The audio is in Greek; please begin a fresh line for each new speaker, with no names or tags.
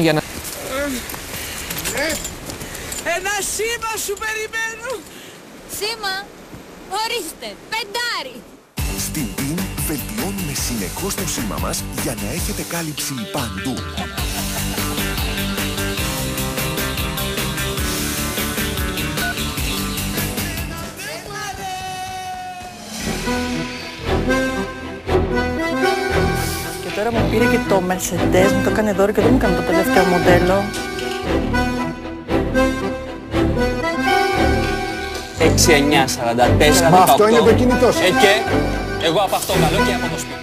Για να...
Ένα σήμα σου περιμένω.
Σήμα, ορίστε, πεντάρι.
Στην PIN βελτιώνουμε συνεχώς το σήμα μας για να έχετε κάλυψη παντού.
Και τώρα μου πήρε και το Mercedes, μου το έκανε δώρο και δεν μου έκανε το τελευταίο μοντέλο.
6, 9, 44, 18.
Μα αυτό είναι το κινητό σας.
Και εγώ από αυτό καλό και από το σπίτι.